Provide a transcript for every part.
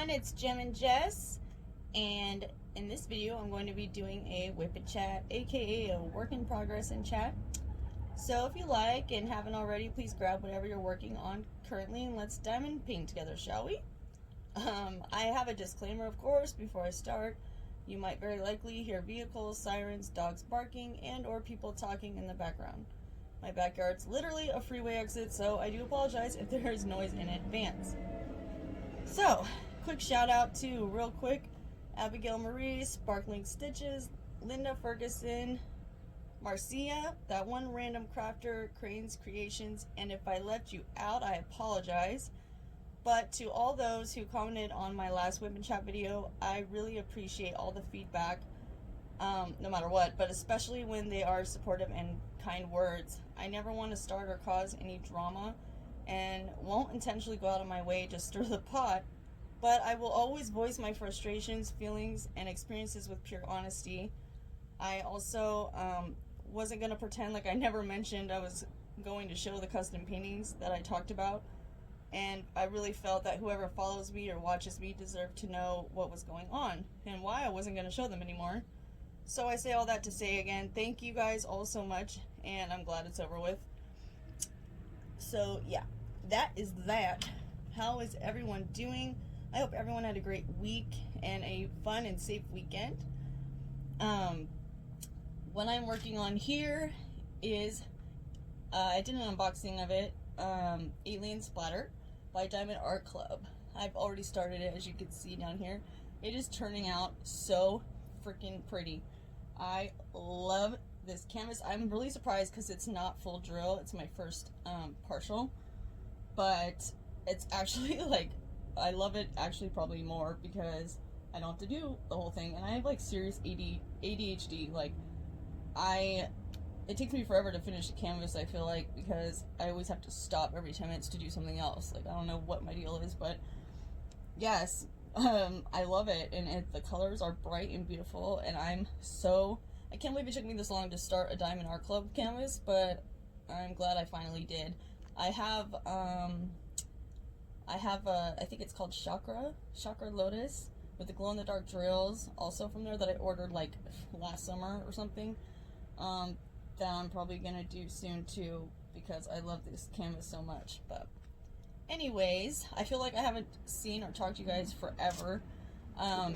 everyone, it's Gem and Jess, and in this video I'm going to be doing a whip and chat, aka a work in progress in chat. So if you like and haven't already, please grab whatever you're working on currently and let's diamond paint together, shall we? I have a disclaimer, of course, before I start. You might very likely hear vehicles, sirens, dogs barking, and or people talking in the background. My backyard's literally a freeway exit, so I do apologize if there is noise in advance. So, quick shout out to, real quick, Abigail Marie, Sparkling Stitches, Linda Ferguson, Marcia, that one random crafter, Cranes Creations, and if I left you out, I apologize. But to all those who commented on my last whip and chat video, I really appreciate all the feedback, no matter what, but especially when they are supportive and kind words. I never want to start or cause any drama, and won't intentionally go out of my way to stir the pot, but I will always voice my frustrations, feelings, and experiences with pure honesty. I also wasn't going to pretend like I never mentioned I was going to show the custom paintings that I talked about, and I really felt that whoever follows me or watches me deserved to know what was going on and why I wasn't going to show them anymore. So I say all that to say again, thank you guys all so much, and I'm glad it's over with. So yeah, that is that. How is everyone doing? I hope everyone had a great week and a fun and safe weekend. What I'm working on here is, I did an unboxing of it, Alien Splatter by Diamond Art Club. I've already started it, as you can see down here. It is turning out so freaking pretty. I love this canvas. I'm really surprised because it's not full drill. It's my first partial, but it's actually like, I love it actually probably more because I don't have to do the whole thing, and I have like serious ADHD. Like, it takes me forever to finish a canvas, I feel like, because I always have to stop every 10 minutes to do something else. Like, I don't know what my deal is, but yes, I love it, and the colors are bright and beautiful, and I can't believe it took me this long to start a Diamond Art Club canvas, but I'm glad I finally did. I have I think it's called Chakra Lotus, with the glow-in-the-dark drills, also from there, that I ordered like last summer or something, that I'm probably gonna do soon too, because I love this canvas so much. But anyways, I feel like I haven't seen or talked to you guys forever. I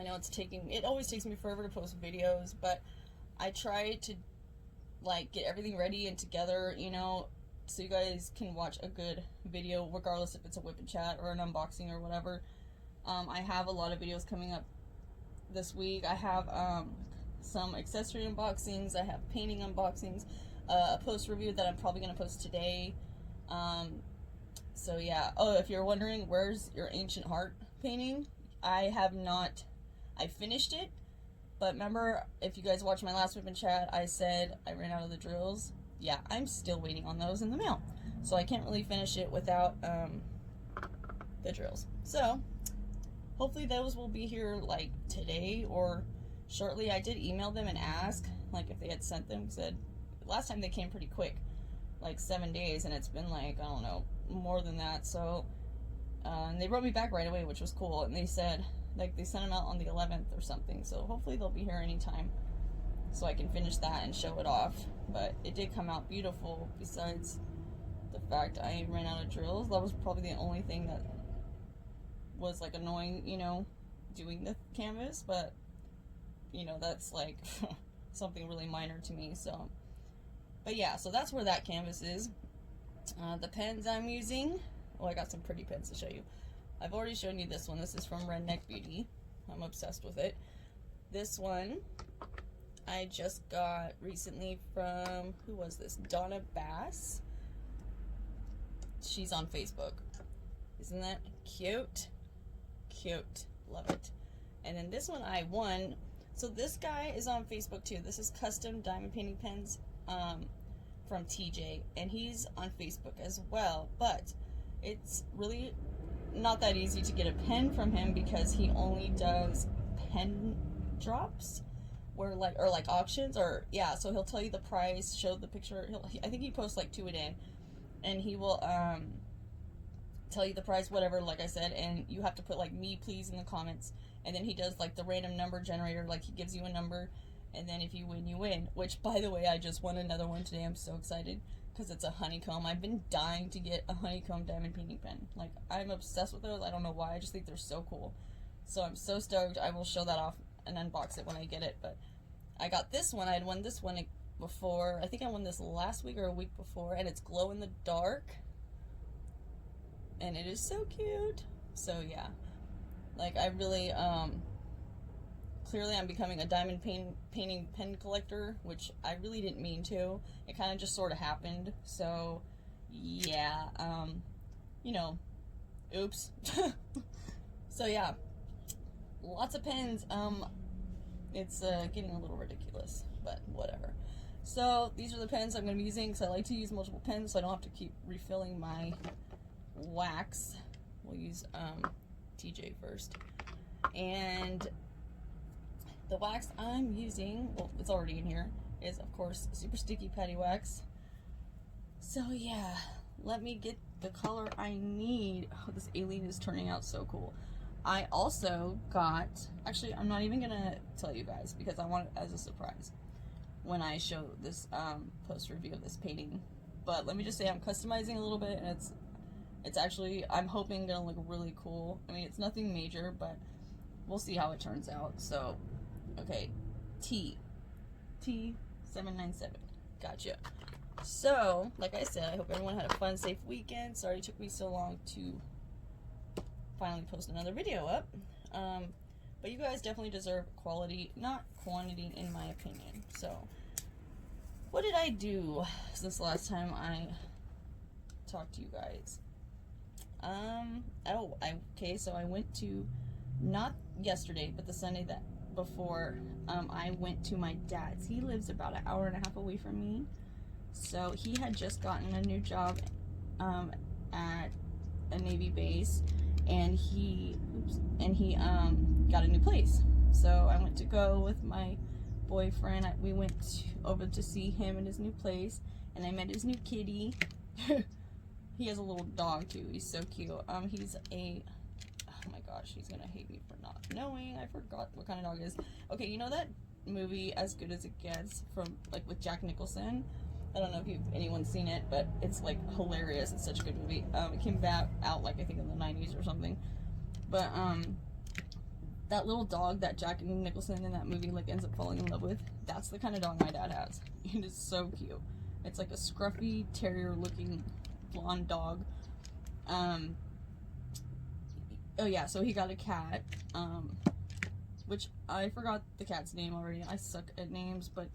know it always takes me forever to post videos, but I try to like get everything ready and together, you know, so you guys can watch a good video, regardless if it's a whip and chat or an unboxing or whatever. I have a lot of videos coming up this week. I have some accessory unboxings, I have painting unboxings, a post review that I'm probably going to post today. So yeah. Oh, if you're wondering, where's your Ancient Heart painting? I finished it, but remember, if you guys watched my last whip and chat, I said I ran out of the drills. Yeah, I'm still waiting on those in the mail, so I can't really finish it without the drills. So hopefully those will be here like today or shortly. I did email them and ask like if they had sent them. Said last time they came pretty quick, like 7 days, and it's been like, I don't know, more than that. So and they wrote me back right away, which was cool, and they said like they sent them out on the 11th or something, so hopefully they'll be here anytime so I can finish that and show it off. But it did come out beautiful, besides the fact I ran out of drills. That was probably the only thing that was like annoying, you know, doing the canvas, but you know, that's like something really minor to me. So, but yeah, so that's where that canvas is. The pens I'm using, oh, I got some pretty pens to show you. I've already shown you this one. This is from Redneck Beauty. I'm obsessed with it. This one I just got recently from, who was this? Donna Bass. She's on Facebook. Isn't that cute? Cute. Love it. And then this one I won. So this guy is on Facebook too. This is Custom Diamond Painting Pens from TJ, and he's on Facebook as well. But it's really not that easy to get a pen from him because he only does pen drops, where like, or like auctions, or yeah. So he'll tell you the price, show the picture. I think he posts like 2 a day, and he will tell you the price, whatever, like I said, and you have to put like me please in the comments, and then he does like the random number generator, like he gives you a number, and then if you win, you win. Which, by the way, I just won another one today. I'm so excited because it's a honeycomb. I've been dying to get a honeycomb diamond painting pen. Like, I'm obsessed with those. I don't know why. I just think they're so cool. So I'm so stoked. I will show that off and unbox it when I get it. But I got this one. I had won this one before. I think I won this last week or a week before, and it's glow in the dark. And it is so cute. So yeah, like I really, clearly I'm becoming a diamond painting pen collector, which I really didn't mean to. It kind of just sort of happened. So yeah, you know, oops. So yeah, lots of pens. It's getting a little ridiculous, but whatever. So these are the pens I'm going to be using, because I like to use multiple pens so I don't have to keep refilling my wax. We'll use TJ first. And the wax I'm using, well, it's already in here, is of course super sticky patty wax. So yeah, let me get the color I need. Oh, this alien is turning out so cool. I also got, actually I'm not even gonna tell you guys because I want it as a surprise when I show this post review of this painting. But let me just say I'm customizing a little bit, and it's actually, I'm hoping, gonna look really cool. I mean, it's nothing major, but we'll see how it turns out. So, okay, T797, gotcha. So, like I said, I hope everyone had a fun, safe weekend. Sorry it took me so long to finally post another video up. But you guys definitely deserve quality, not quantity, in my opinion. So, what did I do since last time I talked to you guys? Okay, so I went to, not yesterday, but the Sunday that before, I went to my dad's. He lives about an hour and a half away from me. So he had just gotten a new job, at a Navy base, and he got a new place. So I went to go with my boyfriend. We went over to see him in his new place, and I met his new kitty. He has a little dog too. He's so cute. He's a, oh my gosh, he's gonna hate me for not knowing. I forgot what kind of dog it is. Okay, you know that movie As Good as It Gets, from like with Jack Nicholson? I don't know if anyone's seen it, but it's like hilarious. It's such a good movie. It came out like I think in the 90s or something. But that little dog that Jack Nicholson in that movie like ends up falling in love with, that's the kind of dog my dad has. It is so cute. It's like a scruffy terrier looking blonde dog. Oh yeah, so he got a cat, which I forgot the cat's name already. I suck at names, but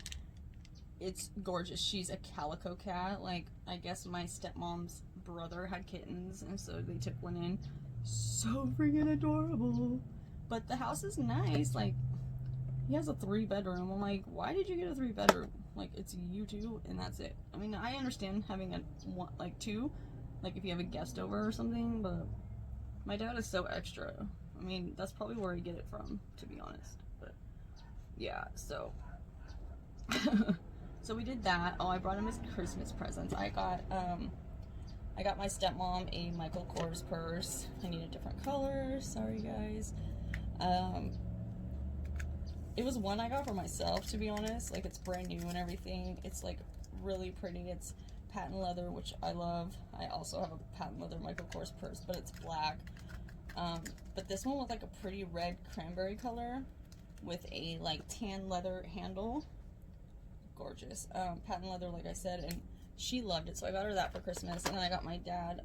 it's gorgeous. She's a calico cat. Like, I guess my stepmom's brother had kittens, and so they took one in. So freaking adorable. But the house is nice. Like, he has a 3-bedroom. I'm like, why did you get a 3-bedroom? Like, it's you two, and that's it. I mean, I understand having two, like if you have a guest over or something, but my dad is so extra. I mean, that's probably where I get it from, to be honest. But yeah, so so we did that. Oh, I brought him his Christmas presents. I got my stepmom a Michael Kors purse. I need a different color. Sorry, guys. It was one I got for myself, to be honest. Like, it's brand new and everything. It's like really pretty. It's patent leather, which I love. I also have a patent leather Michael Kors purse, but it's black. But this one was like a pretty red cranberry color with a like tan leather handle. Gorgeous. Patent leather, like I said, and she loved it, so I got her that for Christmas. And then I got my dad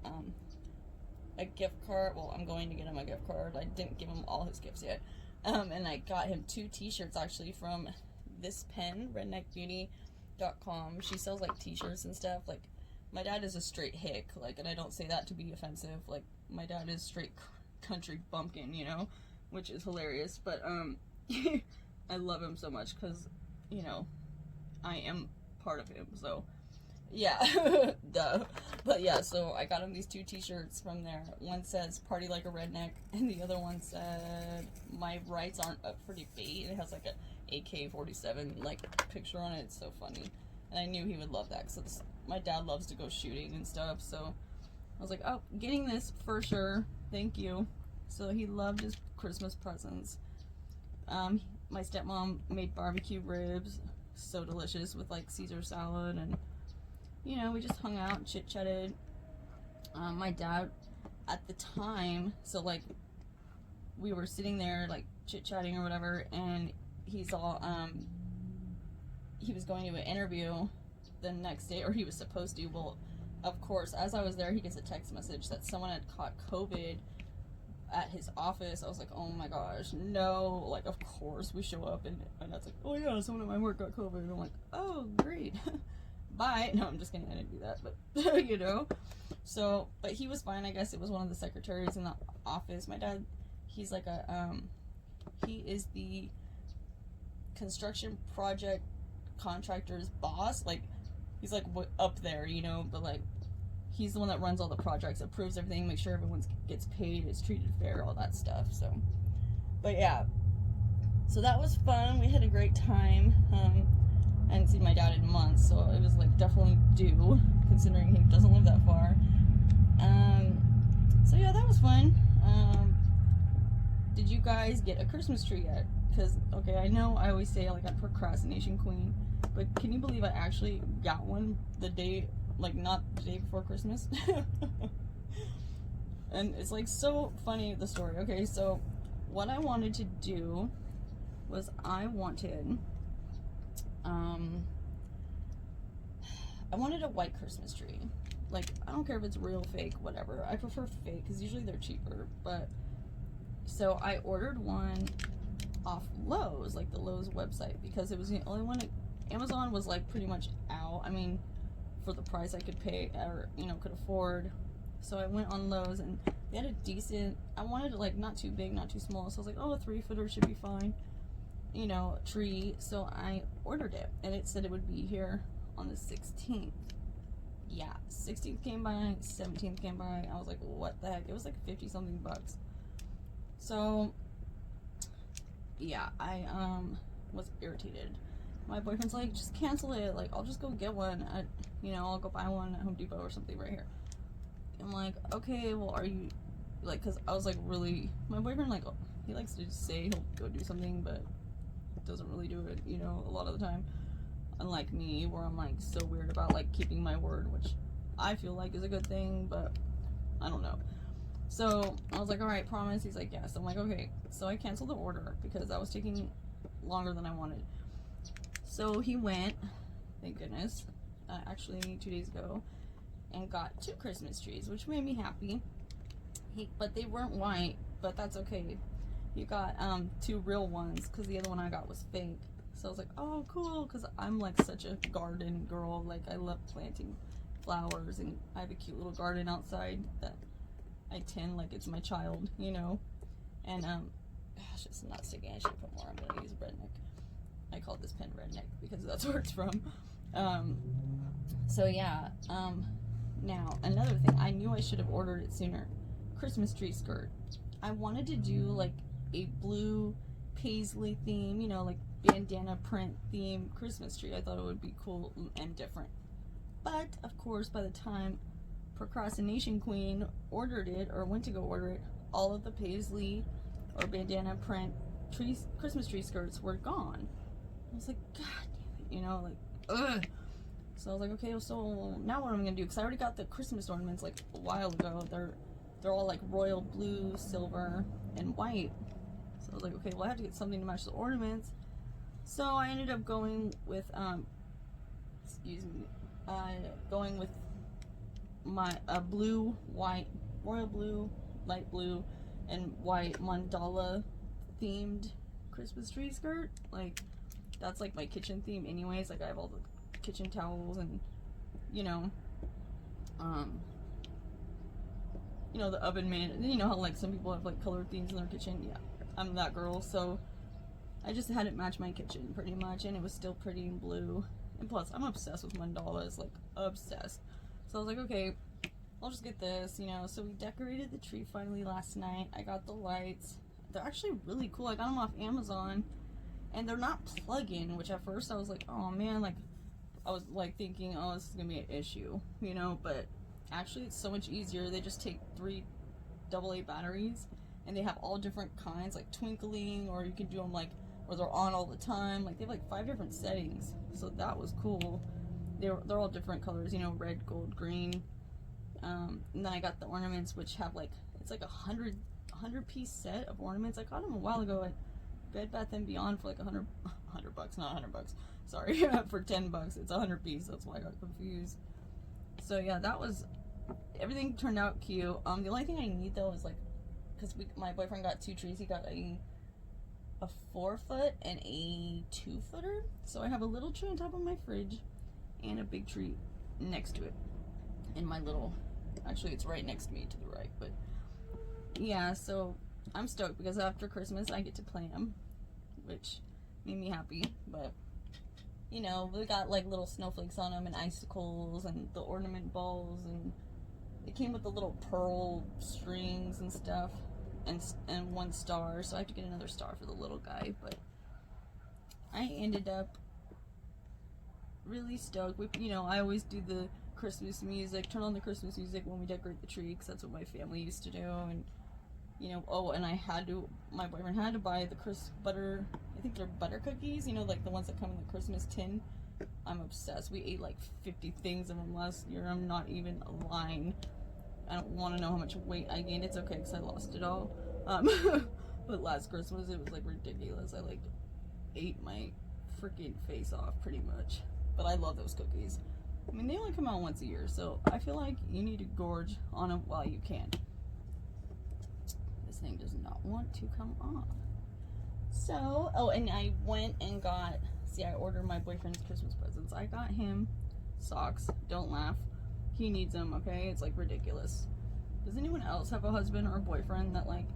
a gift card. Well, I'm going to get him a gift card. I didn't give him all his gifts yet. And I got him 2 t-shirts actually from this pen, redneckbeauty.com. She sells like t-shirts and stuff. Like, my dad is a straight hick, like, and I don't say that to be offensive. Like, my dad is straight country bumpkin, you know, which is hilarious. But I love him so much because, you know, I am part of him. So yeah, duh. But yeah, so I got him these 2 t-shirts from there. One says "Party Like a Redneck," and the other one said "My rights aren't up for debate." It has like a AK-47 like picture on it. It's so funny, and I knew he would love that because my dad loves to go shooting and stuff. So I was like, oh, getting this for sure. Thank you. So he loved his Christmas presents. My stepmom made barbecue ribs, so delicious, with like Caesar salad, and you know, we just hung out, chit-chatted. My dad, at the time, so like, we were sitting there like chit-chatting or whatever, and he saw, he was going to an interview the next day, or he was supposed to. Well, of course, as I was there, he gets a text message that someone had caught COVID at his office. I was like, oh my gosh, no. Like, of course we show up, and that's like, oh yeah, someone at my work got COVID, and I'm like, oh great. Bye. No, I'm just kidding, I didn't do that, but you know. So, but he was fine. I guess it was one of the secretaries in the office. My dad, he's like a he is the construction project contractor's boss. Like, he's like up there, you know, but like, he's the one that runs all the projects, approves everything, makes sure everyone gets paid, is treated fair, all that stuff. So, but yeah, so that was fun. We had a great time. I hadn't seen my dad in months, so it was like definitely due, considering he doesn't live that far. So yeah, that was fun. Did you guys get a Christmas tree yet? Because, okay, I know I always say like I'm procrastination queen, but can you believe I actually got one the day, like not the day before Christmas? And it's like so funny, the story. Okay, so what I wanted to do was I wanted a white Christmas tree. Like, I don't care if it's real, fake, whatever. I prefer fake because usually they're cheaper. But so I ordered one off Lowe's, like the Lowe's website, because it was the only one. Amazon was like pretty much out. I mean, for the price I could pay, or you know, could afford. So I went on Lowe's, and they had a decent. I wanted it like not too big, not too small. So I was like, oh, a 3-footer should be fine, you know, tree. So I ordered it, and it said it would be here on the 16th. Yeah, 16th came by, 17th came by. I was like, what the heck? It was like 50 something bucks. So yeah, I was irritated. My boyfriend's like, just cancel it. Like, I'll just go get one at, you know, I'll go buy one at Home Depot or something right here. I'm like, okay, well, are you, like, because I was like, really, my boyfriend, like, he likes to just say he'll go do something, but doesn't really do it, you know, a lot of the time. Unlike me, where I'm like so weird about like keeping my word, which I feel like is a good thing, but I don't know. So I was like, all right, promise. He's like, yes. I'm like, okay. So I canceled the order because that was taking longer than I wanted. So he went, thank goodness, actually 2 days ago, and got 2 Christmas trees, which made me happy. But they weren't white, but that's okay. He got 2 real ones because the other one I got was fake. So I was like, oh, cool, because I'm like such a garden girl. Like, I love planting flowers, and I have a cute little garden outside that I tend like it's my child, you know. And gosh, it's not sticking. I should put more. I'm gonna use Redneck. I call this pen Redneck because that's where it's from. So yeah. Now another thing, I knew I should have ordered it sooner. Christmas tree skirt. I wanted to do like a blue paisley theme, you know, like bandana print theme Christmas tree. I thought it would be cool and different. But of course, by the time procrastination queen ordered it, or went to go order it, all of the paisley or bandana print Christmas tree skirts were gone. I was like, god damn it, you know, like, ugh. So I was like, okay, so now what am I gonna do? Because I already got the Christmas ornaments like a while ago. They're all like royal blue, silver, and white. So I was like, okay, well, I have to get something to match the ornaments. So I ended up going with, going with my blue, white, royal blue, light blue, and white mandala themed Christmas tree skirt. Like, that's like my kitchen theme anyways. Like, I have all the kitchen towels and, you know, the oven man. You know how like some people have like colored themes in their kitchen? Yeah, I'm that girl. So I just had it match my kitchen pretty much, and it was still pretty in blue. And plus, I'm obsessed with mandalas, like obsessed. So I was like, okay, I'll just get this, you know. So we decorated the tree finally last night. I got the lights. They're actually really cool. I got them off Amazon, and they're not plug-in, which at first I was like, oh man, like I was like thinking, oh, this is gonna be an issue, you know. But Actually, it's so much easier. They just take 3 AA batteries, and they have all different kinds, like twinkling, or you can do them like where they're on all the time. Like they have like 5 different settings, so that was cool. They're all different colors, you know, red, gold, green. And then I got the ornaments, which have like, it's like a 100 piece set of ornaments. I got them a while ago at Bed Bath & Beyond for like $100, not $100, sorry, for $10. It's 100 piece, that's why I got confused. So yeah, that was, everything turned out cute. The only thing I need though is like, because my boyfriend got 2 trees. He got a 4-foot and a 2-footer. So I have a little tree on top of my fridge and a big tree next to it. In my little, actually it's right next to me to the right, but yeah, so I'm stoked because after Christmas I get to play them, which made me happy. But you know, we got like little snowflakes on them and icicles and the ornament balls, and it came with the little pearl strings and stuff, and 1 star, so I have to get another star for the little guy. But I ended up really stoked. You know, I always do the Christmas music, turn on the Christmas music when we decorate the tree, because that's what my family used to do. And you know, oh, and my boyfriend had to buy the butter, I think they're butter cookies, you know, like the ones that come in the Christmas tin. I'm obsessed. We ate like 50 things of them last year. I'm not even lying. I don't want to know how much weight I gained. It's okay because I lost it all. But last Christmas it was like ridiculous. I like ate my freaking face off pretty much. But I love those cookies. I mean, they only come out once a year, so I feel like you need to gorge on them while you can. This thing does not want to come off. So, oh, and I went and got, see, I ordered my boyfriend's Christmas presents. I got him socks. Don't laugh. He needs them, okay? It's like ridiculous. Does anyone else have a husband or a boyfriend that like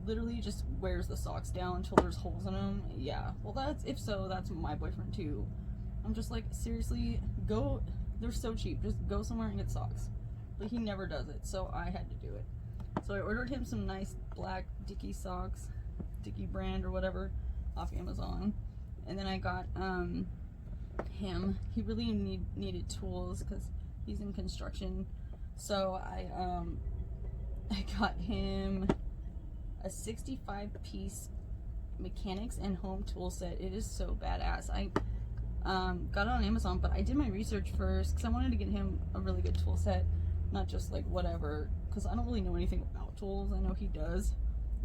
literally just wears the socks down until there's holes in them? Yeah. Well, if so, that's my boyfriend too. I'm just like, seriously, go. They're so cheap. Just go somewhere and get socks. But he never does it, so I had to do it. So I ordered him some nice black Dickie socks, Dickie brand or whatever, off Amazon. And then I got him. He really needed tools because he's in construction. So I got him a 65-piece mechanics and home tool set. It is so badass. I got it on Amazon, but I did my research first because I wanted to get him a really good tool set, not just like whatever, because I don't really know anything about tools. I know he does,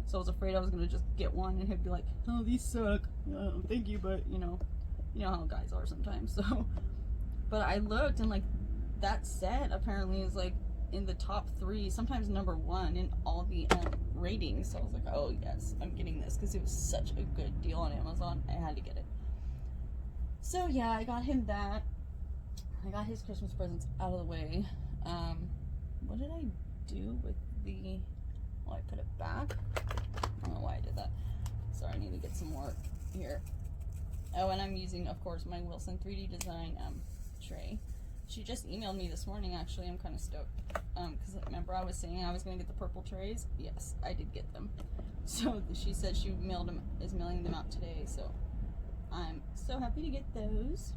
so I was afraid I was gonna just get one and he'd be like, oh, these suck, thank you, but you know how guys are sometimes. So, but I looked, and like that set apparently is like in the top 3, sometimes number 1 in all the ratings. So I was like, oh yes, I'm getting this because it was such a good deal on Amazon. I had to get it. So yeah, I got him that. I got his Christmas presents out of the way. What did I do with the, oh, I put it back. I don't know why I did that. Sorry, I need to get some more here. Oh, and I'm using, of course, my Wilson 3D Design tray. She just emailed me this morning, actually. I'm kind of stoked. Because remember I was saying I was going to get the purple trays? Yes, I did get them. So she said she is mailing them out today, so I'm so happy to get those.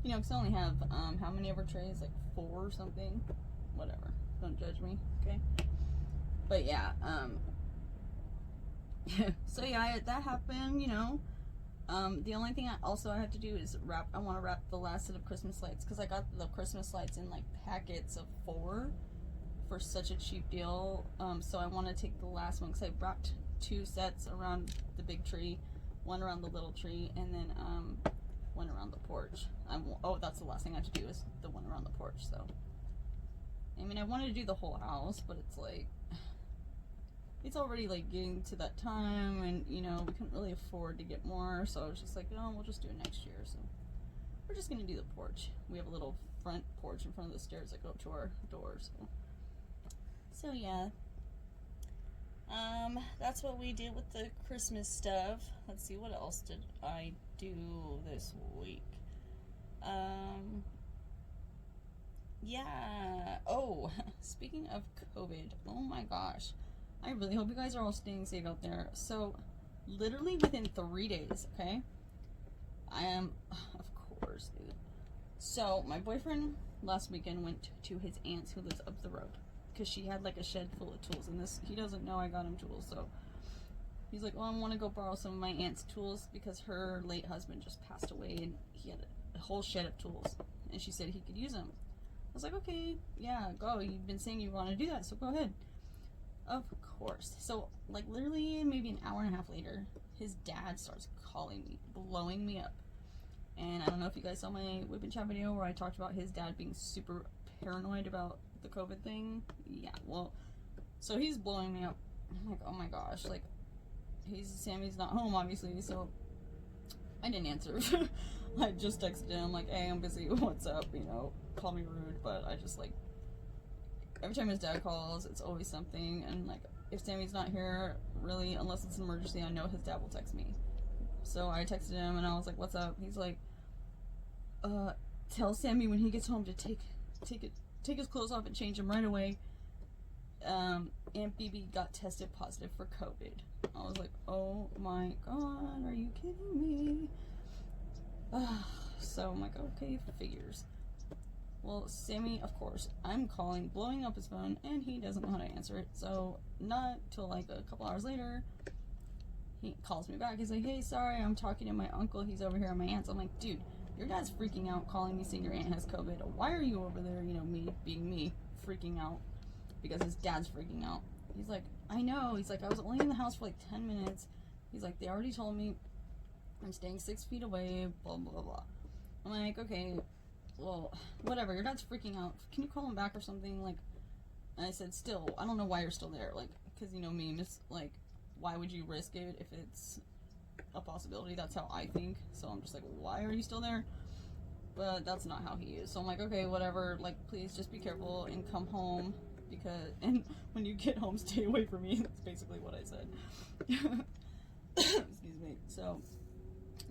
You know, because I only have, how many ever trays? Like 4 or something? Whatever. Don't judge me, okay? But yeah, so yeah, that happened, you know. The only thing I have to do is I want to wrap the last set of Christmas lights, because I got the Christmas lights in like packets of 4 for such a cheap deal. So I want to take the last one, because I wrapped 2 sets around the big tree, 1 around the little tree, and then 1 around the porch. Oh, that's the last thing I have to do is the 1 around the porch. So I mean, I wanted to do the whole house, but it's like, it's already like getting to that time, and you know, we couldn't really afford to get more, so I was just like, no, we'll just do it next year. So we're just gonna do the porch. We have a little front porch in front of the stairs that go up to our door. So yeah, that's what we did with the Christmas stuff. Let's see, what else did I do this week? Yeah, oh, speaking of COVID, oh my gosh, I really hope you guys are all staying safe out there. So literally within 3 days, okay, I am, of course, dude. So my boyfriend last weekend went to his aunt's who lives up the road, because she had like a shed full of tools, and he doesn't know I got him tools, so he's like, well, I want to go borrow some of my aunt's tools because her late husband just passed away and he had a whole shed of tools, and she said he could use them. I was like, okay, yeah, go. You've been saying you want to do that, so go ahead. Of course. So, like, literally maybe an hour and a half later, his dad starts calling me, blowing me up. And I don't know if you guys saw my W.I.P chat video where I talked about his dad being super paranoid about the COVID thing. Yeah, well, so he's blowing me up. I'm like, oh my gosh, like, Sammy's not home, obviously, so I didn't answer. I just texted him, like, hey, I'm busy, what's up, you know, call me rude, but I just, like, every time his dad calls, it's always something, and, like, if Sammy's not here, really, unless it's an emergency, I know his dad will text me. So I texted him, and I was like, what's up? He's like, tell Sammy when he gets home to take his clothes off and change them right away. Aunt BB got tested positive for COVID. I was like, oh my god, are you kidding me? So I'm like, okay, figures. Well, Sammy, of course, I'm calling, blowing up his phone, and he doesn't know how to answer it. So not till like a couple hours later, he calls me back. He's like, hey, sorry, I'm talking to my uncle. He's over here at my aunt's. I'm like, dude, your dad's freaking out, calling me saying your aunt has COVID. Why are you over there, you know, me being me, freaking out? Because his dad's freaking out. He's like, I know. He's like, I was only in the house for like 10 minutes. He's like, they already told me I'm staying 6 feet away, blah, blah, blah. I'm like, okay, well, whatever. Your dad's freaking out. Can you call him back or something? Like, and I said, still, I don't know why you're still there. Like, because, you know me, like, why would you risk it if it's a possibility? That's how I think. So I'm just like, why are you still there? But that's not how he is. So I'm like, okay, whatever. Like, please just be careful and come home. And when you get home, stay away from me. That's basically what I said. Excuse me. So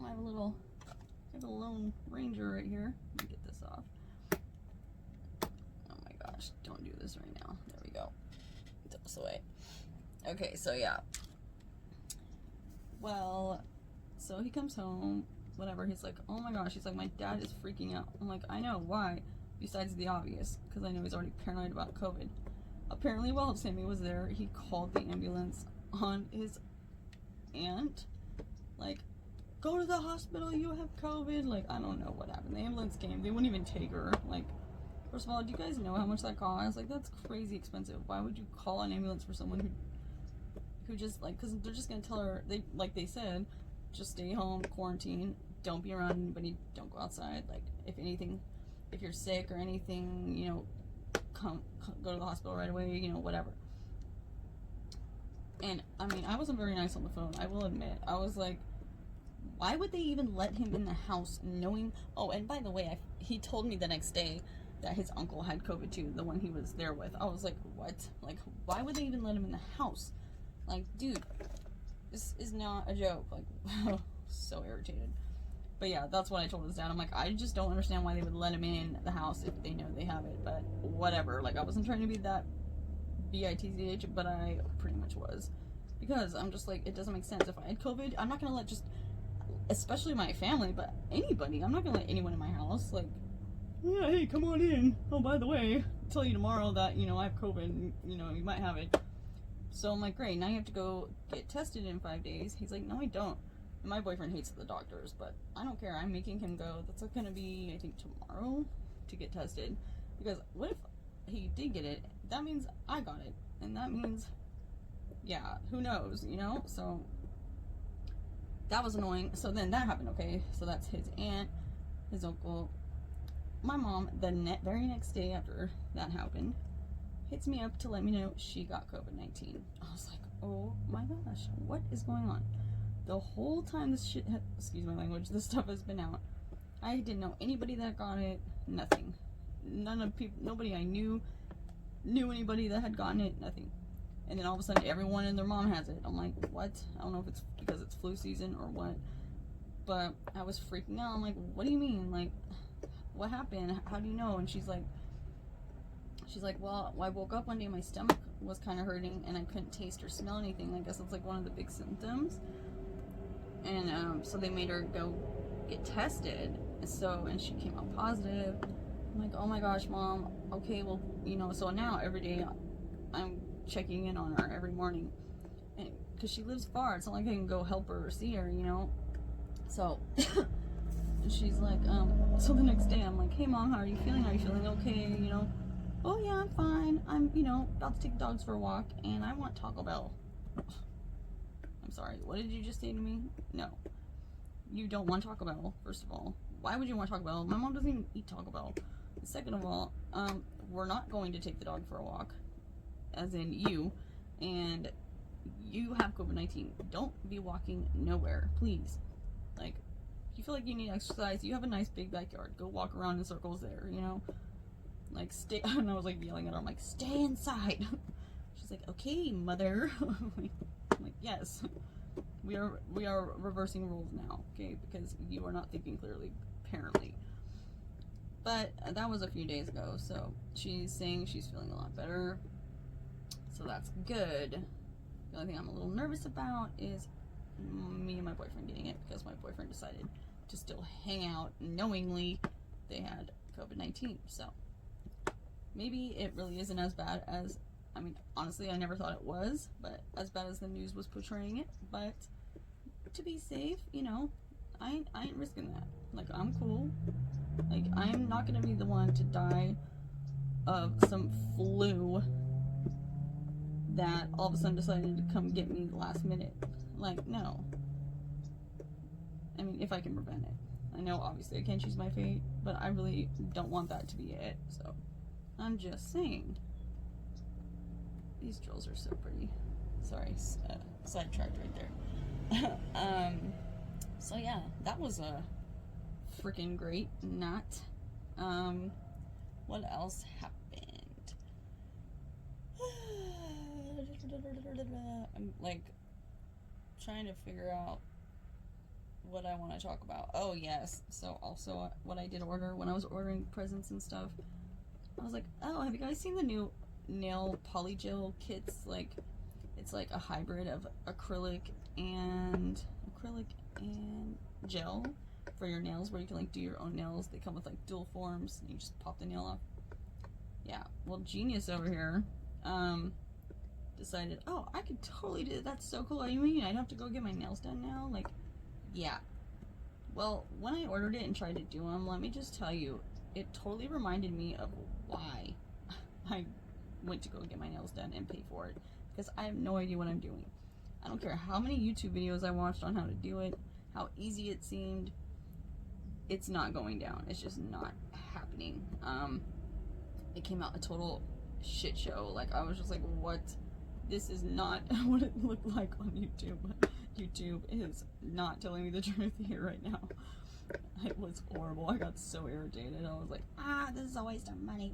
I have a Lone Ranger right here. Let me get this off. Oh my gosh, don't do this right now. There we go. Throw this away. Okay, so yeah. Well, so he comes home, whatever. He's like, oh my gosh. He's like, my dad is freaking out. I'm like, I know, why? Besides the obvious, because I know he's already paranoid about COVID. Apparently, while Sammy was there, he called the ambulance on his aunt. Like, go to the hospital, you have COVID. Like, I don't know what happened. The ambulance came. They wouldn't even take her. Like, first of all, do you guys know how much that costs? Like, that's crazy expensive. Why would you call an ambulance for someone who just, like, because they're just going to tell her, like they said, just stay home, quarantine, don't be around anybody, don't go outside. Like, if anything, if you're sick or anything, you know, go to the hospital right away, you know, whatever. And, I mean, I wasn't very nice on the phone, I will admit. I was like, why would they even let him in the house knowing... Oh, and by the way, he told me the next day that his uncle had COVID too, the one he was there with. I was like, what? Like, why would they even let him in the house? Like, dude, this is not a joke. Like, so irritated. But yeah, that's what I told his dad. I'm like, I just don't understand why they would let him in the house if they know they have it. But whatever. Like, I wasn't trying to be that bitch, but I pretty much was. Because I'm just like, it doesn't make sense. If I had COVID, I'm not going to let just, especially my family, but anybody. I'm not going to let anyone in my house. Like, yeah, hey, come on in. Oh, by the way, I'll tell you tomorrow that, you know, I have COVID and, you know, you might have it. So I'm like, great, now you have to go get tested in 5 days. He's like, no, I don't. My boyfriend hates the doctors, but I don't care. I'm making him go. That's going to be, I think, tomorrow to get tested. Because what if he did get it? That means I got it. And that means, yeah, who knows, you know? So that was annoying. So then that happened, okay? So that's his aunt, his uncle. My mom, the very next day after that happened, hits me up to let me know she got COVID-19. I was like, oh my gosh, what is going on? The whole time this shit, excuse my language, this stuff has been out, I didn't know anybody that got it, nothing. Nobody I knew anybody that had gotten it, nothing. And then all of a sudden, everyone and their mom has it. I'm like, what? I don't know if it's because it's flu season or what, but I was freaking out. I'm like, what do you mean? Like, what happened? How do you know? And she's like, well, I woke up one day, my stomach was kind of hurting, and I couldn't taste or smell anything. I guess it's like one of the big symptoms. And so they made her go get tested. And she came out positive. I'm like, oh my gosh, Mom, okay, well, you know, so now every day I'm checking in on her every morning, and because she lives far, it's not like I can go help her or see her, you know. So she's like, so the next day I'm like, hey Mom, how are you feeling? Are you feeling okay? You know, oh yeah, I'm fine. I'm, you know, about to take the dogs for a walk, and I want Taco Bell. I'm sorry, what did you just say to me? No, you don't want Taco Bell, first of all. Why would you want Taco Bell? My mom doesn't even eat Taco Bell. Second of all, we're not going to take the dog for a walk, as in you, and you have COVID-19. Don't be walking nowhere, please. Like, if you feel like you need exercise, you have a nice big backyard. Go walk around in circles there, you know? Like, stay, and I was like yelling at her, I'm like, stay inside. She's like, okay, mother. I'm like, yes. We are reversing rules now, okay? Because you are not thinking clearly, apparently. But that was a few days ago, so she's saying she's feeling a lot better. So that's good. The only thing I'm a little nervous about is me and my boyfriend getting it, because my boyfriend decided to still hang out knowingly they had COVID-19. So maybe it really isn't as bad as, I mean, honestly, I never thought it was, but as bad as the news was portraying it. But to be safe, you know, I ain't risking that. Like, I'm cool. Like, I'm not gonna be the one to die of some flu that all of a sudden decided to come get me last minute. Like, no. I mean, if I can prevent it. I know, obviously, I can't choose my fate, but I really don't want that to be it, so I'm just saying. These drills are so pretty. Sorry, sidetracked right there. So yeah, that was a freaking great night. What else happened? I'm like trying to figure out what I want to talk about. Oh yes, so also what I did order when I was ordering presents and stuff, I was like, oh, have you guys seen the new nail polygel kits? Like, it's like a hybrid of acrylic and gel for your nails, where you can like do your own nails. They come with like dual forms, and you just pop the nail off. Yeah, well, genius over here decided, oh, I could totally do that. That's so cool. You mean I'd have to go get my nails done now? Like, yeah. Well, when I ordered it and tried to do them, let me just tell you, it totally reminded me of why I went to go get my nails done and pay for it, because I have no idea what I'm doing. I don't care how many YouTube videos I watched on how to do it, how easy it seemed. It's not going down. It's just not happening. It came out a total shit show. Like, I was just like, what? This is not what it looked like on YouTube. YouTube is not telling me the truth here right now. It was horrible. I got so irritated. I was like, this is a waste of money.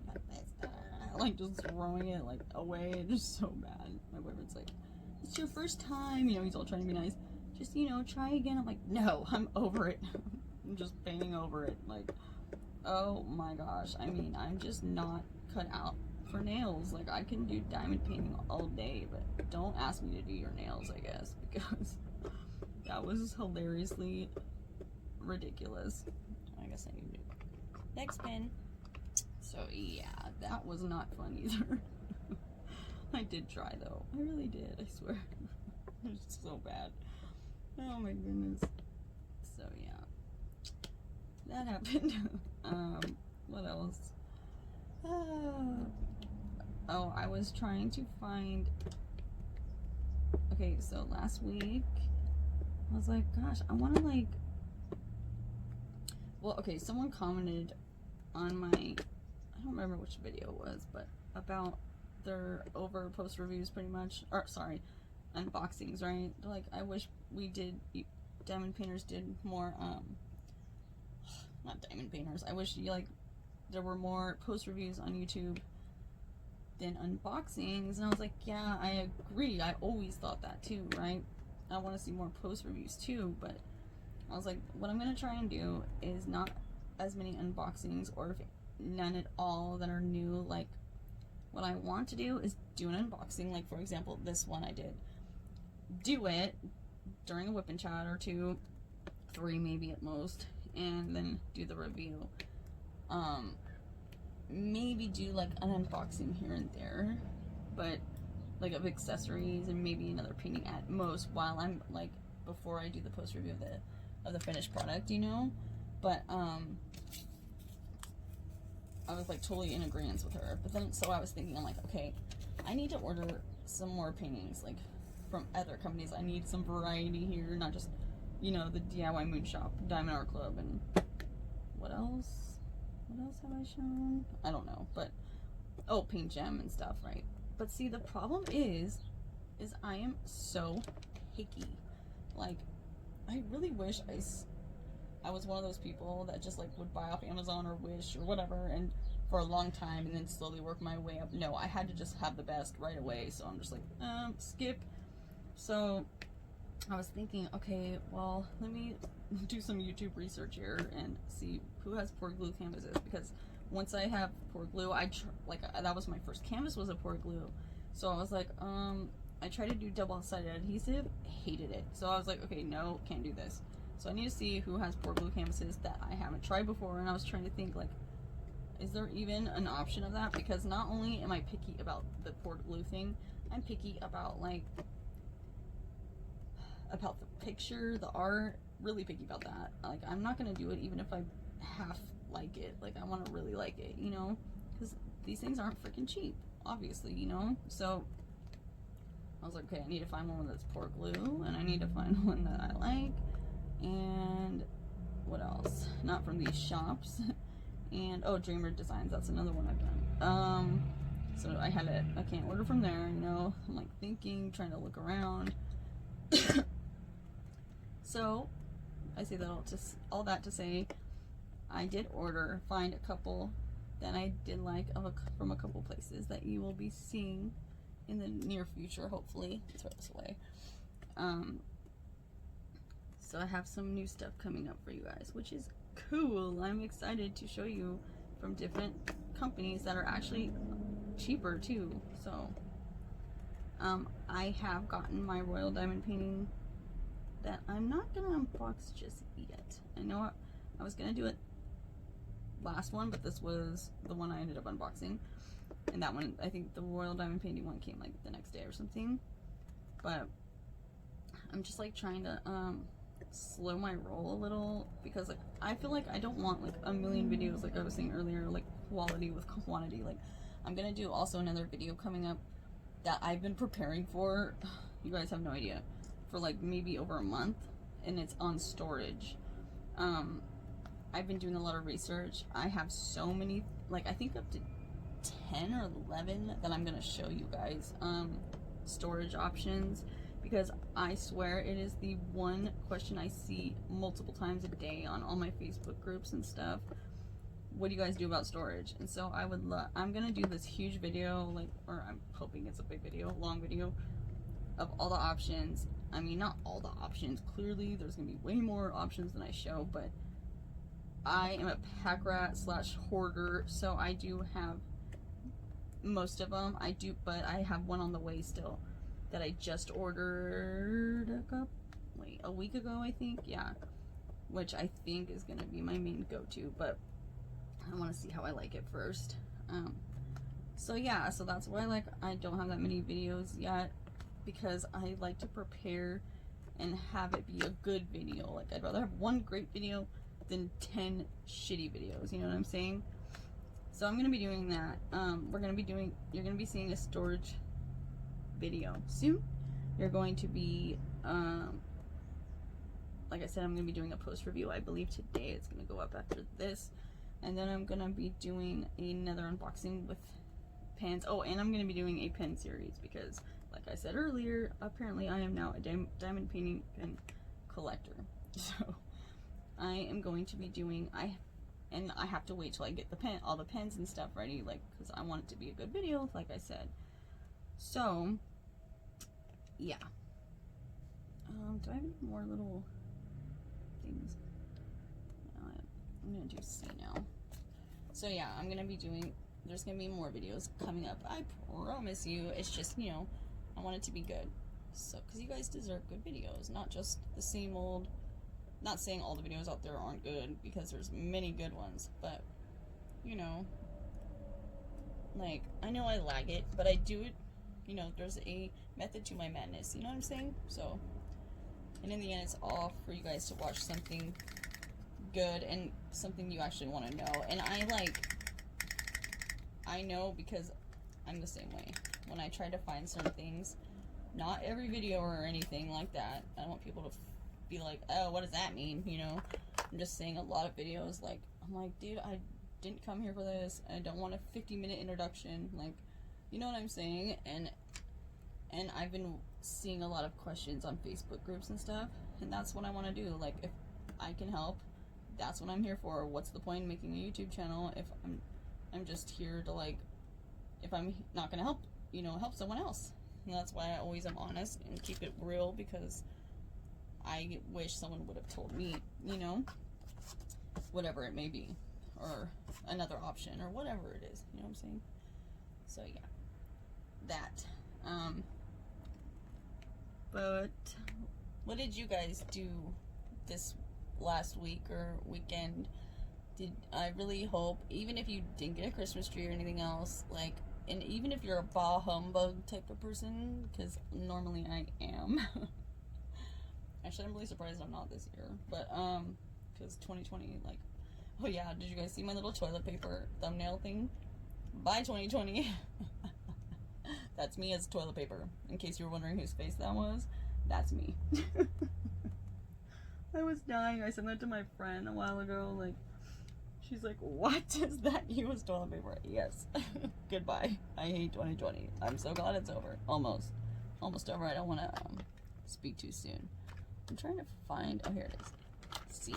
Like, just throwing it like away. Just so bad. My boyfriend's like, it's your first time. You know, he's all trying to be nice. Just, you know, try again. I'm like, no, I'm over it. I'm just painting over it. Like, oh my gosh. I mean, I'm just not cut out for nails. Like, I can do diamond painting all day, but don't ask me to do your nails, I guess, because that was hilariously ridiculous. I guess I need to do next pin. So yeah, that was not fun either. I did try though. I really did, I swear. It was so bad. Oh my goodness. So yeah, that happened. What else? Oh, I was trying to find, okay, so last week I was like, gosh, I want to like, well, okay, someone commented on my, I don't remember which video it was, but about their over post reviews pretty much, or sorry, unboxings, right? Like, I wish we did, diamond painters did more, not diamond painters, I wish like there were more post reviews on YouTube than unboxings. And I was like, yeah, I agree. I always thought that too, right? I want to see more post reviews too, but I was like, what I'm going to try and do is not as many unboxings, or if none at all that are new. Like, what I want to do is do an unboxing, like for example this one I did. Do it during a whip and chat, or 2, 3 maybe at most, and then do the review. maybe do like an unboxing here and there, but like of accessories and maybe another painting at most while I'm like before I do the post review of the finished product, you know. But I was like totally in agreement with her. But then so I was thinking, I'm like, okay, I need to order some more paintings like from other companies. I need some variety here, not just, you know, the DIY Moon Shop, Diamond Art Club, and what else? What else have I shown? I don't know, but oh, Paint Gem and stuff, right? But see, the problem is I am so picky. Like, I really wish I was one of those people that just like would buy off Amazon or Wish or whatever, and for a long time, and then slowly work my way up. No, I had to just have the best right away. So I'm just like, skip. So I was thinking, okay, well, let me do some YouTube research here and see who has poured glue canvases, because once I have poured glue, that was my first canvas, was a poured glue. So I was like, I tried to do double-sided adhesive, hated it. So I was like, okay, no, can't do this. So I need to see who has poured glue canvases that I haven't tried before, and I was trying to think, like, is there even an option of that? Because not only am I picky about the poured glue thing, I'm picky about, like, about the picture, the art, really picky about that. Like, I'm not gonna do it even if I half like it. Like, I want to really like it, you know, because these things aren't freaking cheap, obviously, you know. So I was like, okay, I need to find one that's poured glue, and I need to find one that I like, and what else? Not from these shops. And oh, Dreamer Designs, that's another one I've done. So I can't order from there, you know. I'm like thinking, trying to look around. So I say that all that to say, I did find a couple that I did like from a couple places that you will be seeing in the near future, hopefully. Let's throw this away. So I have some new stuff coming up for you guys, which is cool. I'm excited to show you from different companies that are actually cheaper too. So I have gotten my Royal Diamond painting that I'm not gonna unbox just yet. I know I was gonna do it last one, but this was the one I ended up unboxing, and that one, I think the Royal Diamond painting one came like the next day or something. But I'm just like trying to slow my roll a little, because like I feel like I don't want like a million videos, like I was saying earlier, like quality with quantity. Like, I'm gonna do also another video coming up that I've been preparing for, you guys have no idea, for like maybe over a month, and it's on storage. I've been doing a lot of research. I have so many, like I think up to 10 or 11 that I'm gonna show you guys storage options, because I swear it is the one question I see multiple times a day on all my Facebook groups and stuff. What do you guys do about storage? And so I'm gonna do this huge video, like, or I'm hoping it's a big video, long video, of all the options. I mean, not all the options, clearly there's gonna be way more options than I show, but I am a pack rat / hoarder, so I do have most of them. But I have one on the way still that I just ordered a week ago, I think. Yeah, which I think is gonna be my main go-to, but I want to see how I like it first. So yeah, so that's why I don't have that many videos yet, because I like to prepare and have it be a good video. Like, I'd rather have one great video than 10 shitty videos, you know what I'm saying? So I'm gonna be doing that. You're gonna be seeing a storage video soon. You're going to be like I said, I'm gonna be doing a post review, I believe today. It's gonna go up after this, and then I'm gonna be doing another unboxing with pens. Oh, and I'm gonna be doing a pen series, because like I said earlier, apparently I am now a diamond painting pen collector. So I am going to be doing, I have to wait till I get all the pens and stuff ready, like, because I want it to be a good video, like I said. So yeah. Do I have any more little things? No, I'm gonna do C now. So yeah, I'm gonna be doing, there's gonna be more videos coming up, I promise you. It's just, you know, I want it to be good. So, because you guys deserve good videos, not just the same old. Not saying all the videos out there aren't good, because there's many good ones, but, you know, Like, I know I lag it, but I do it, you know, there's a method to my madness, you know what I'm saying? So, and in the end, it's all for you guys to watch something good and something you actually want to know. And I know because I'm the same way. When I try to find certain things, not every video or anything like that, I don't want people to be like, oh, what does that mean, you know? I'm just saying a lot of videos, like, I'm like, dude, I didn't come here for this. I don't want a 50-minute introduction, like, you know what I'm saying? And I've been seeing a lot of questions on Facebook groups and stuff, and that's what I want to do. Like, if I can help, that's what I'm here for. What's the point in making a YouTube channel if I'm just here to, like, if I'm not gonna help, you know, help someone else? And that's why I always am honest and keep it real, because I wish someone would have told me, you know, whatever it may be, or another option, or whatever it is, you know what I'm saying? So yeah, that. But what did you guys do this last week or weekend? I really hope, even if you didn't get a Christmas tree or anything else, like, and even if you're a bah humbug type of person, because normally I am. Actually, I'm really surprised I'm not this year, but, because 2020, like, oh yeah, did you guys see my little toilet paper thumbnail thing? By 2020. That's me as toilet paper. In case you were wondering whose face that was, that's me. I was dying. I sent that to my friend a while ago. Like, she's like, what is that you as toilet paper? Yes. Goodbye. I hate 2020. I'm so glad it's over. Almost over. I don't want to speak too soon. I'm trying to find, oh, here it is. C.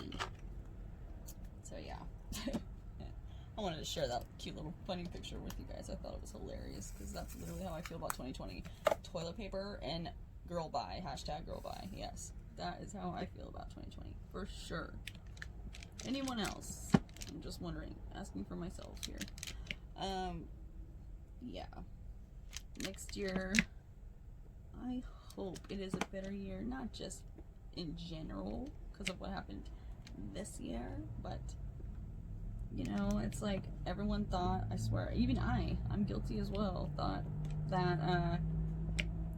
So yeah. I wanted to share that cute little funny picture with you guys. I thought it was hilarious, because that's literally how I feel about 2020. Toilet paper and girl bye. Hashtag girl bye. Yes. That is how I feel about 2020. For sure. Anyone else? I'm just wondering. Asking for myself here. Yeah. Next year, I hope it is a better year. Not just in general, because of what happened this year, but you know, it's like everyone thought, I swear, even I'm guilty as well, thought that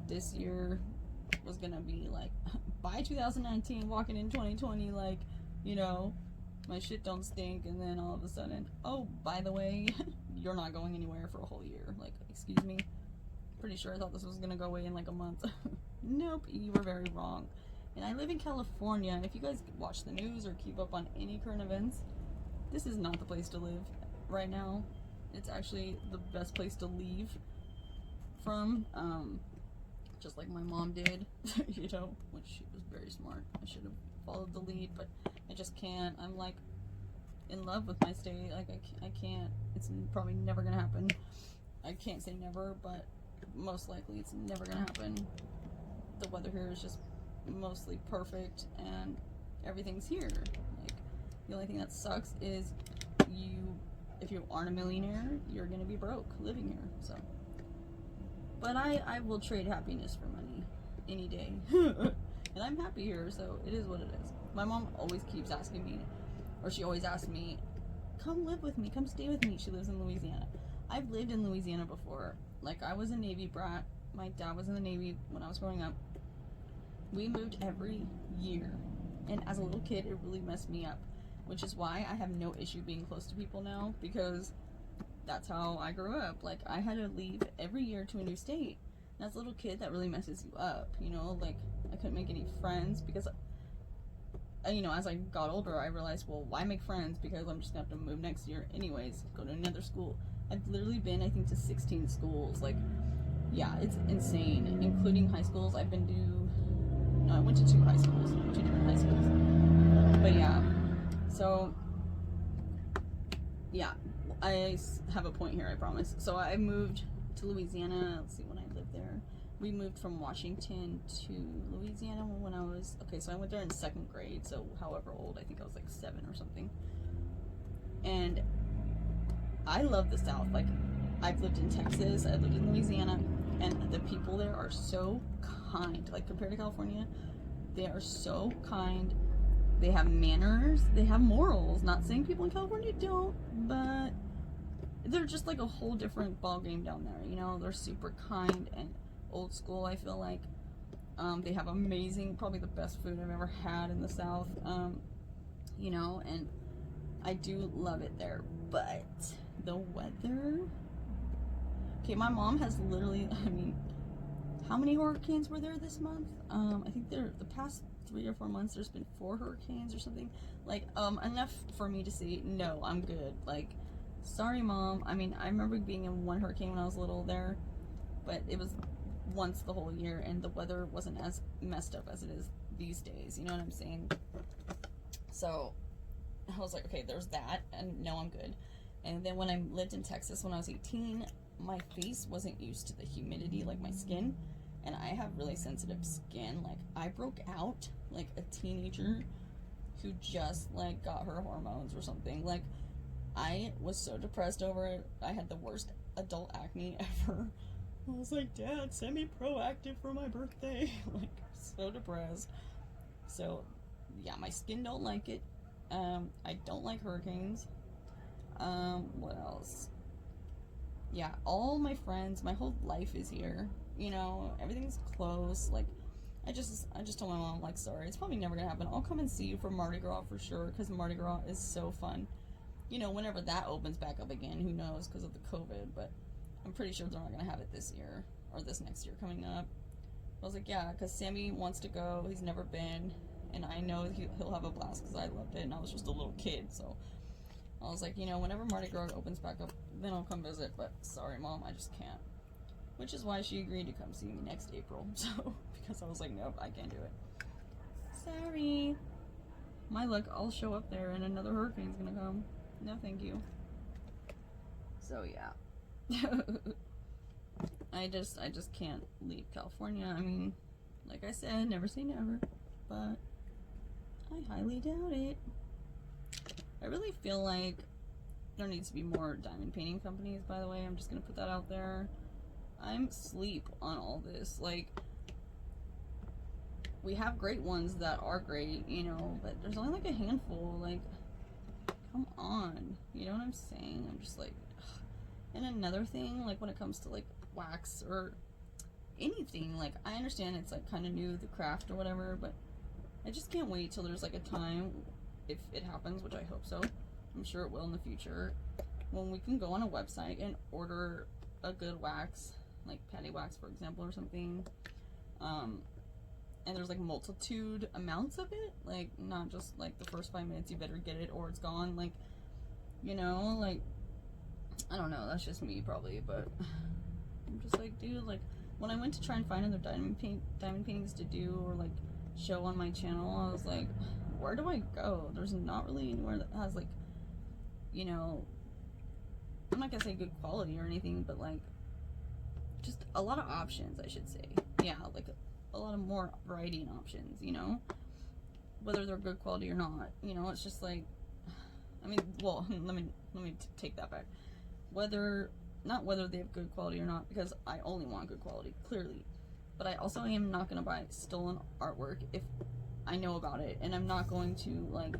this year was gonna be like, by 2019, walking in 2020, like, you know, my shit don't stink, and then all of a sudden, oh, by the way, you're not going anywhere for a whole year. Like, excuse me? Pretty sure I thought this was gonna go away in like a month. Nope, you were very wrong. And I live in California, and if you guys watch the news or keep up on any current events, this is not the place to live right now. It's actually the best place to leave from, just like my mom did, you know, which she was very smart. I should have followed the lead, but I just can't. I'm like in love with my state. Like, I can't. It's probably never gonna happen. I can't say never, but most likely it's never gonna happen. The weather here is just mostly perfect, and everything's here. Like, the only thing that sucks is if you aren't a millionaire, you're gonna be broke living here. So, but I will trade happiness for money any day. And I'm happy here, so it is what it is. My mom always keeps asking me, or she always asks me, come live with me, come stay with me. She lives in Louisiana. I've lived in Louisiana before. Like, I was a Navy brat. My dad was in the Navy when I was growing up. We moved every year, and as a little kid, it really messed me up, which is why I have no issue being close to people now, because that's how I grew up. Like, I had to leave every year to a new state, and as a little kid, that really messes you up, you know? Like, I couldn't make any friends, because, you know, as I got older, I realized, well, why make friends, because I'm just gonna have to move next year anyways, go to another school. I've literally been, I think, to 16 schools. Like, yeah, it's insane, including high schools. I've been to, no, I went to 2 high schools, 2 different high schools. But yeah, so, yeah, I have a point here, I promise. So I moved to Louisiana, let's see, when I lived there. We moved from Washington to Louisiana when I was, okay, so I went there in 2nd grade, so however old, I think I was like 7 or something. And I love the South. Like, I've lived in Texas, I've lived in Louisiana, and the people there are so kind. Like, compared to California, they are so kind. They have manners, they have morals. Not saying people in California don't, but they're just like a whole different ball game down there, you know. They're super kind and old school, I feel like. They have amazing, probably the best food I've ever had in the South, you know, and I do love it there. But the weather, okay, my mom has literally, I mean, how many hurricanes were there this month? I think the past 3 or 4 months there's been 4 hurricanes or something, like, enough for me to say, no, I'm good. Like, sorry, Mom. I mean, I remember being in one hurricane when I was little there, but it was once the whole year, and the weather wasn't as messed up as it is these days, you know what I'm saying? So I was like, okay, there's that, and no, I'm good. And then when I lived in Texas when I was 18, my face wasn't used to the humidity, like my skin, and I have really sensitive skin. Like, I broke out like a teenager who just like got her hormones or something. Like, I was so depressed over it. I had the worst adult acne ever. I was like, Dad, send me Proactive for my birthday. Like, so depressed. So, yeah, my skin don't like it. I don't like hurricanes. What else? Yeah, all my friends, my whole life is here. You know, everything's close. Like, I just told my mom, like, sorry, it's probably never gonna happen. I'll come and see you for Mardi Gras for sure, because Mardi Gras is so fun. You know, whenever that opens back up again, who knows, because of the COVID, but I'm pretty sure they're not going to have it this year, or this next year coming up. I was like, yeah, because Sammy wants to go, he's never been, and I know he'll have a blast, because I loved it, and I was just a little kid, so I was like, you know, whenever Mardi Gras opens back up, then I'll come visit, but sorry, Mom, I just can't. Which is why she agreed to come see me next April, so, because I was like, nope, I can't do it. Sorry. My luck, I'll show up there, and another hurricane's gonna come. No, thank you. So, yeah. I just can't leave California. I mean, like I said, never say never, but I highly doubt it. I really feel like there needs to be more diamond painting companies, by the way. I'm just gonna put that out there. I'm sleep on all this. Like, we have great ones that are great, you know, but there's only like a handful. Like, come on, you know what I'm saying? I'm just like, ugh. And another thing, like when it comes to like wax or anything, like I understand it's like kind of new, the craft or whatever, but I just can't wait till there's like a time, if it happens, which I hope so, I'm sure it will in the future, when we can go on a website and order a good wax, like patty wax for example or something, and there's like multitude amounts of it, like not just like the first 5 minutes you better get it or it's gone, like, you know, like, I don't know, that's just me probably, but I'm just like, dude, like when I went to try and find other diamond paintings to do or like show on my channel, I was like, where do I go? There's not really anywhere that has like, you know, I'm not gonna say good quality or anything, but like just a lot of options, I should say. Yeah, like a lot of more variety and options, you know, whether they're good quality or not, you know. It's just like, I mean, well, let me take that back. Not whether they have good quality or not, because I only want good quality, clearly, but I also am not going to buy stolen artwork if I know about it, and I'm not going to, like,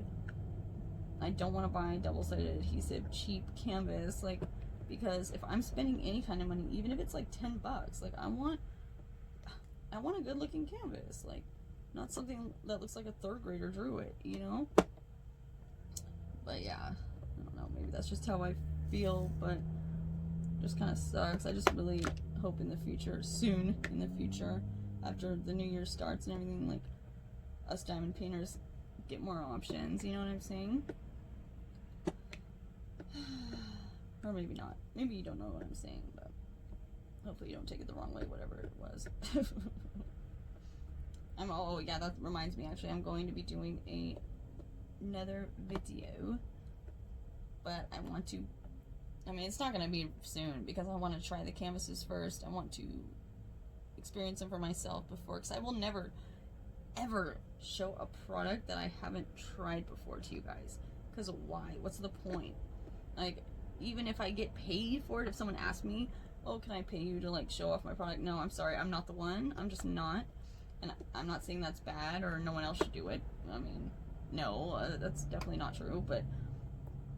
I don't want to buy double-sided adhesive cheap canvas, like, because if I'm spending any kind of money, even if it's like $10, like, I want a good looking canvas, like, not something that looks like a third grader drew it, you know. But yeah, I don't know, maybe that's just how I feel, but just kind of sucks. I just really hope in the future, soon in the future, after the new year starts and everything, like, us diamond painters get more options, you know what I'm saying? Or maybe not. Maybe you don't know what I'm saying, but hopefully you don't take it the wrong way, whatever it was. Oh yeah, that reminds me, actually, I'm going to be doing another video, but I want to, I mean, it's not going to be soon, because I want to try the canvases first. I want to experience them for myself before, because I will never, ever show a product that I haven't tried before to you guys, because why? What's the point? Like, even if I get paid for it, if someone asks me, oh, can I pay you to, like, show off my product? No, I'm sorry, I'm not the one. I'm just not. And I'm not saying that's bad or no one else should do it. I mean, no, that's definitely not true, but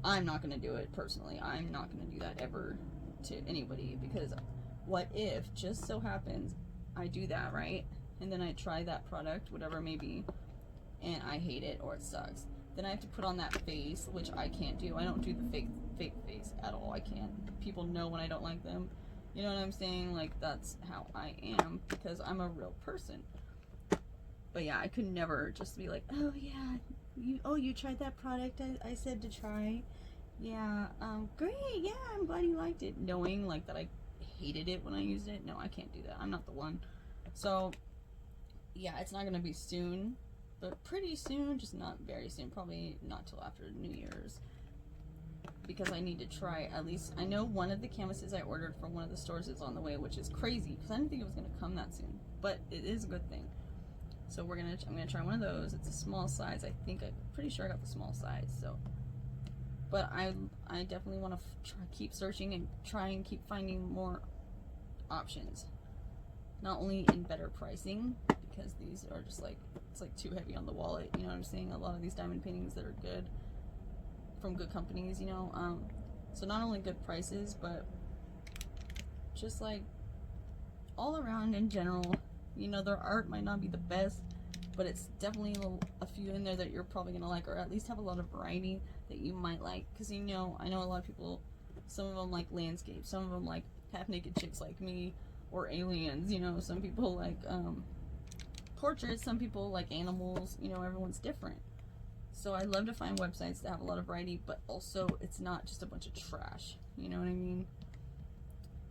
I'm not gonna do it personally. I'm not gonna do that ever to anybody, because what if just so happens I do that, right? And then I try that product, whatever it may be, and I hate it or it sucks. Then I have to put on that face, which I can't do. I don't do the fake face at all. I can't. People know when I don't like them. You know what I'm saying? Like, that's how I am, because I'm a real person. But yeah, I could never just be like, oh yeah, you tried that product I said to try. Yeah, great, yeah, I'm glad you liked it. Knowing like that I hated it when I used it. No, I can't do that. I'm not the one. So yeah, it's not gonna be soon, but pretty soon, just not very soon. Probably not till after New Year's, because I need to try at least. I know one of the canvases I ordered from one of the stores is on the way, which is crazy because I didn't think it was gonna come that soon, but it is a good thing. So I'm gonna try one of those. It's a small size. I'm pretty sure I got the small size. So, but I definitely want to keep searching and try and keep finding more options. Not only in better pricing, because these are just like, it's like too heavy on the wallet. You know what I'm saying? A lot of these diamond paintings that are good from good companies, you know. So not only good prices, but just like all around in general. You know, their art might not be the best, but it's definitely a few in there that you're probably gonna like, or at least have a lot of variety that you might like. Because I know a lot of people, some of them like landscapes, some of them like half-naked chicks like me, or aliens, you know. Some people like portraits, some people like animals, you know. Everyone's different. So I love to find websites that have a lot of variety, but also it's not just a bunch of trash, you know what I mean?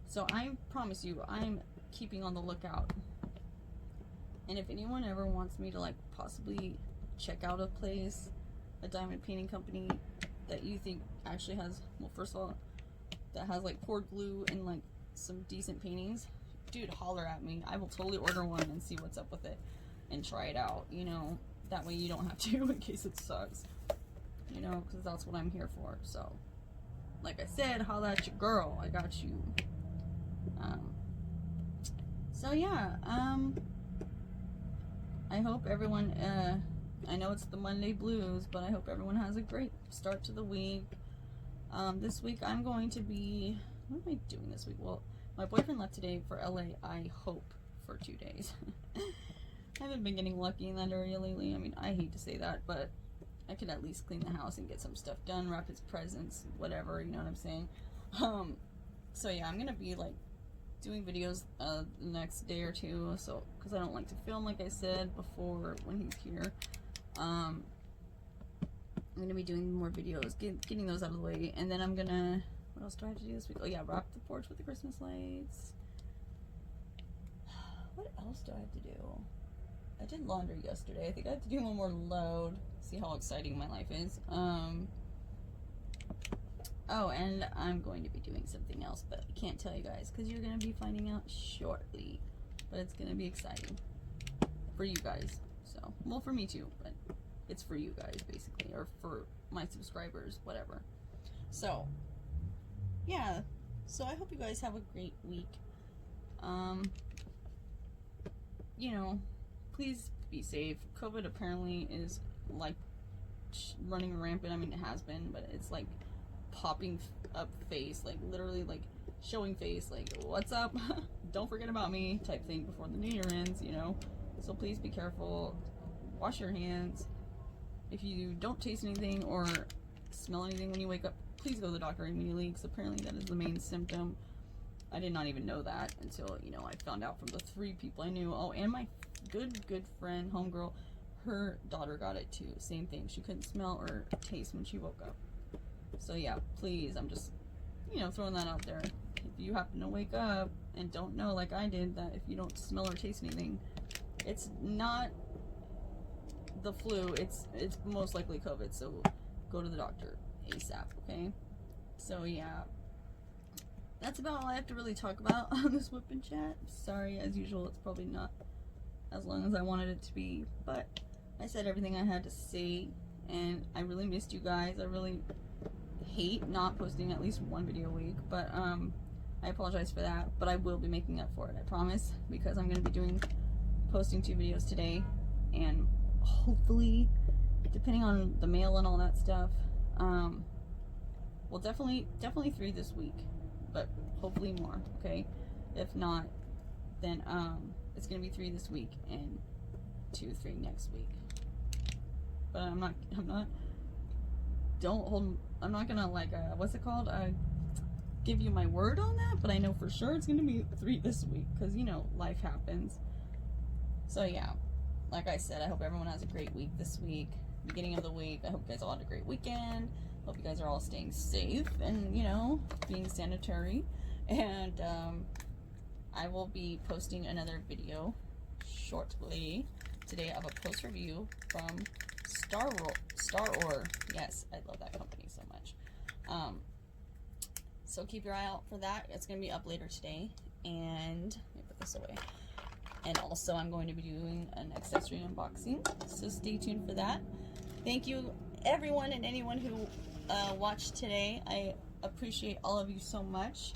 So I promise you, I'm keeping on the lookout. And if anyone ever wants me to like possibly check out a place, a diamond painting company that you think actually has, well, first of all, that has like poured glue and like some decent paintings, dude, holler at me. I will totally order one and see what's up with it and try it out, you know. That way you don't have to in case it sucks, you know, because that's what I'm here for. So like I said, holla at your girl. I got you. So yeah, I hope everyone, I know it's the Monday blues, but I hope everyone has a great start to the week. This week I'm going to be, what am I doing this week? Well, my boyfriend left today for LA, I hope, for 2 days. I haven't been getting lucky in that area lately. I mean, I hate to say that, but I could at least clean the house and get some stuff done, wrap his presents, whatever, you know what I'm saying? So yeah, I'm gonna be like doing videos the next day or two, so because I don't like to film, like I said before, when he's here. I'm gonna be doing more videos, getting those out of the way, and then I'm gonna, what else do I have to do this week? Oh yeah, wrap the porch with the Christmas lights. What else do I have to do? I did laundry yesterday. I think I have to do one more load. See how exciting my life is. Oh, and I'm going to be doing something else, but I can't tell you guys because you're going to be finding out shortly. But it's going to be exciting for you guys. So, well, for me too, but it's for you guys basically, or for my subscribers, whatever. So, yeah. So I hope you guys have a great week. You know, please be safe. COVID apparently is like running rampant. I mean, it has been, but it's like popping up face, like literally like showing face, like what's up, don't forget about me type thing before the new year ends, you know. So please be careful, wash your hands. If you don't taste anything or smell anything when you wake up, please go to the doctor immediately, because apparently that is the main symptom. I did not even know that until, you know, I found out from the 3 people I knew. Oh, and my good friend, homegirl, her daughter got it too. Same thing. She couldn't smell or taste when she woke up. So yeah, please, I'm just, you know, throwing that out there. If you happen to wake up and don't know, like I did, that if you don't smell or taste anything, it's not the flu. It's most likely COVID. So go to the doctor ASAP. Okay. So yeah. That's about all I have to really talk about on this whip and chat. Sorry, as usual, it's probably not as long as I wanted it to be, but I said everything I had to say, and I really missed you guys. I really hate not posting at least one video a week, but I apologize for that, but I will be making up for it, I promise, because I'm going to be posting 2 videos today, and hopefully, depending on the mail and all that stuff, Well, definitely 3 this week, but hopefully more, okay? If not, then it's gonna be 3 this week and 2, 3 next week. But I'm not gonna like what's it called? Give you my word on that, but I know for sure it's gonna be 3 this week, because you know, life happens. So yeah, like I said, I hope everyone has a great week this week, beginning of the week. I hope you guys all had a great weekend. Hope you guys are all staying safe and, you know, being sanitary. And I will be posting another video shortly today of a post review from Star. Yes, I love that company so much. So keep your eye out for that. It's going to be up later today. And let me put this away. And also I'm going to be doing an accessory unboxing, so stay tuned for that. Thank you everyone and anyone who watched today. I appreciate all of you so much,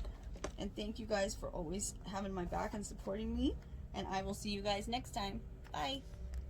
and thank you guys for always having my back and supporting me, and I will see you guys next time. Bye.